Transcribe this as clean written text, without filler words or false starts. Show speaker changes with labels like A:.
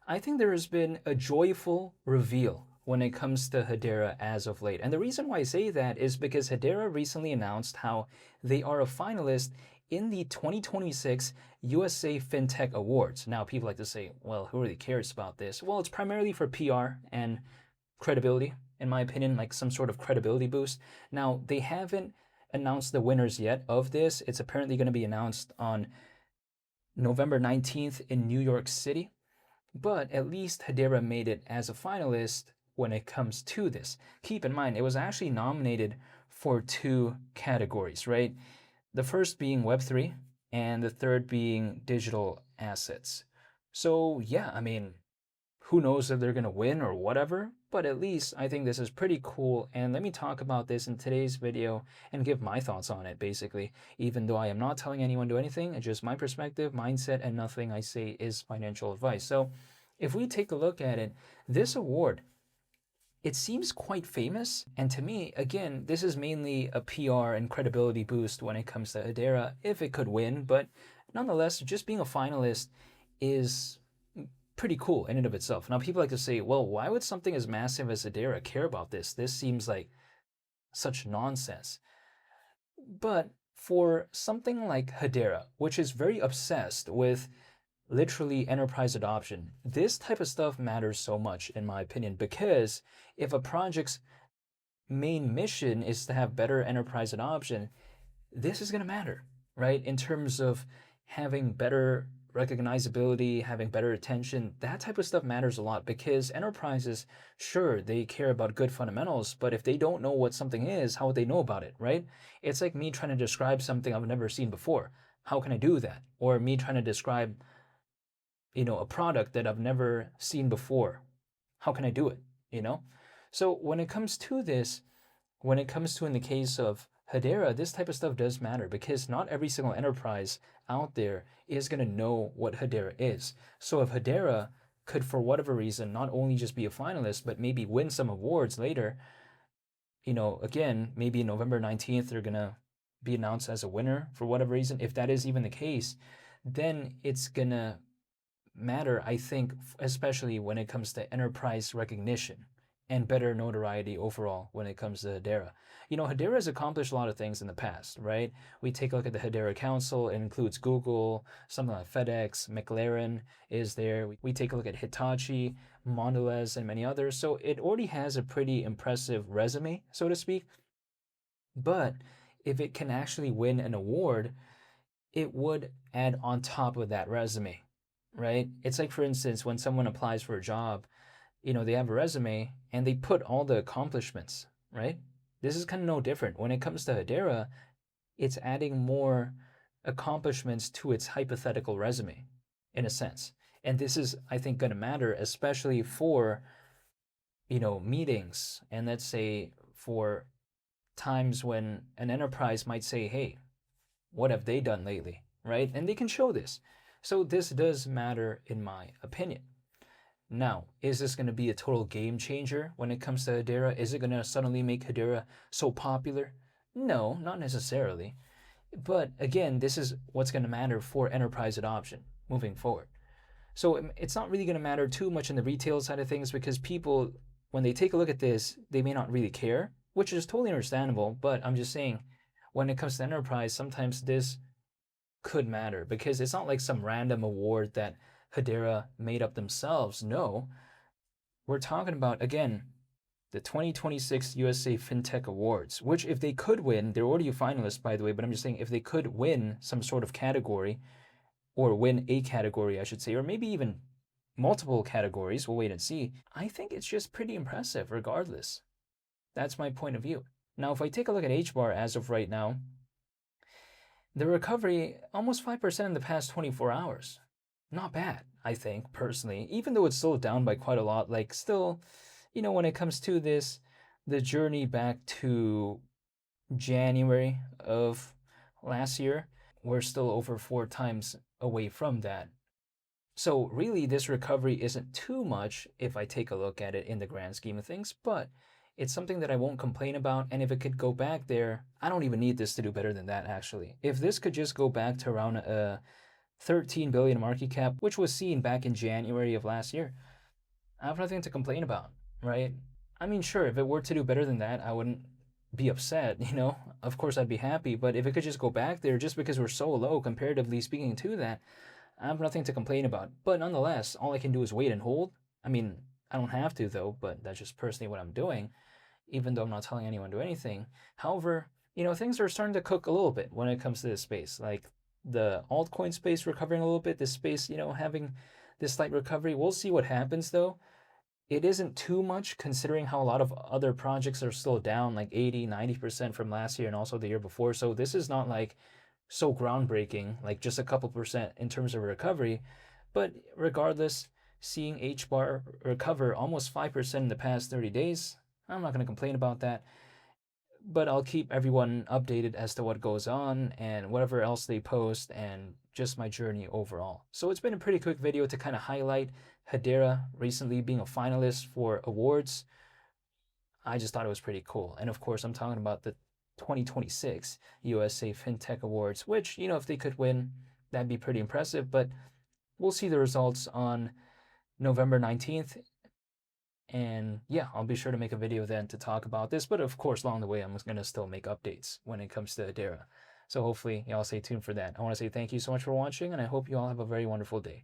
A: I think there has been a joyful reveal when it comes to Hedera as of late. And the reason why I say that is because Hedera recently announced how they are a finalist in the 2026 USA FinTech Awards. Now, people like to say, well, who really cares about this? Well, it's primarily for PR and credibility, in my opinion, like some sort of credibility boost. Now, they haven't announced the winners yet of this. It's apparently going to be announced on November 19th in New York City. But at least Hedera made it as a finalist when it comes to this. Keep in mind, it was actually nominated for two categories, right? The first being Web3 and the third being digital assets. So, yeah, I mean, who knows if they're going to win or whatever, but at least I think this is pretty cool. And let me talk about this in today's video and give my thoughts on it, basically. Even though I am not telling anyone to do anything, it's just my perspective, mindset, and nothing I say is financial advice. So if we take a look at it, this award, it seems quite famous. And to me, again, this is mainly a PR and credibility boost when it comes to Hedera, if it could win. But nonetheless, just being a finalist is pretty cool in and of itself. Now, people like to say, well, why would something as massive as Hedera care about this? This seems like such nonsense. But for something like Hedera, which is very obsessed with literally enterprise adoption, this type of stuff matters so much, in my opinion, because if a project's main mission is to have better enterprise adoption, this is going to matter, right? In terms of having better recognizability, having better attention, that type of stuff matters a lot because enterprises, sure, they care about good fundamentals, but if they don't know what something is, how would they know about it, right? It's like me trying to describe something I've never seen before. How can I do that? Or me trying to describe, a product that I've never seen before. How can I do it, So when it comes to this, when it comes to in the case of Hedera, this type of stuff does matter because not every single enterprise out there is going to know what Hedera is. So if Hedera could, for whatever reason, not only just be a finalist, but maybe win some awards later, again, maybe November 19th, they're going to be announced as a winner for whatever reason. If that is even the case, then it's going to matter, I think, especially when it comes to enterprise recognition and better notoriety overall when it comes to Hedera. Hedera has accomplished a lot of things in the past, right? We take a look at the Hedera Council. It includes Google, something like FedEx, McLaren is there. We take a look at Hitachi, Mondelez, and many others. So it already has a pretty impressive resume, so to speak. But if it can actually win an award, it would add on top of that resume, right? It's like, for instance, when someone applies for a job, they have a resume and they put all the accomplishments, right? This is kind of no different. When it comes to Hedera, it's adding more accomplishments to its hypothetical resume, in a sense. And this is, I think, going to matter, especially for, meetings. And let's say for times when an enterprise might say, hey, what have they done lately, right? And they can show this. So this does matter, in my opinion. Now, is this going to be a total game changer when it comes to Hedera? Is it going to suddenly make Hedera so popular? No, not necessarily. But again, this is what's going to matter for enterprise adoption moving forward. So it's not really going to matter too much in the retail side of things because people, when they take a look at this, they may not really care, which is totally understandable. But I'm just saying, when it comes to enterprise, sometimes this could matter because it's not like some random award that Hedera made up themselves. No, we're talking about, again, the 2026 USA FinTech Awards, which if they could win, they're already a finalist, by the way, but I'm just saying if they could win some sort of category or win a category, I should say, or maybe even multiple categories, we'll wait and see. I think it's just pretty impressive regardless. That's my point of view. Now, if I take a look at HBAR as of right now, the recovery, almost 5% in the past 24 hours. Not bad, I think, personally, even though it's still down by quite a lot. Like, still, when it comes to this, the journey back to January of last year, we're still over 4 times away from that. So really, this recovery isn't too much if I take a look at it in the grand scheme of things, but it's something that I won't complain about. And if it could go back there, I don't even need this to do better than that, actually. If this could just go back to around 13 billion market cap, which was seen back in January of last year. I have nothing to complain about, right? I mean, sure, if it were to do better than that, I wouldn't be upset, you know? Of course, I'd be happy, but if it could just go back there just because we're so low comparatively speaking to that, I have nothing to complain about. But nonetheless, all I can do is wait and hold. I mean, I don't have to though, but that's just personally what I'm doing, even though I'm not telling anyone to do anything. However, things are starting to cook a little bit when it comes to this space. Like the altcoin space recovering a little bit, this space, having this slight recovery. We'll see what happens though. It isn't too much considering how a lot of other projects are still down like 80, 90% from last year and also the year before. So this is not like so groundbreaking, like just a couple percent in terms of recovery. But regardless, seeing HBAR recover almost 5% in the past 30 days, I'm not going to complain about that. But I'll keep everyone updated as to what goes on and whatever else they post and just my journey overall. So it's been a pretty quick video to kind of highlight Hedera recently being a finalist for awards. I just thought it was pretty cool. And of course, I'm talking about the 2026 USA FinTech Awards, which, if they could win, that'd be pretty impressive. But we'll see the results on November 19th. And yeah, I'll be sure to make a video then to talk about this. But of course, along the way, I'm going to still make updates when it comes to Hedera. So hopefully, y'all stay tuned for that. I want to say thank you so much for watching, and I hope you all have a very wonderful day.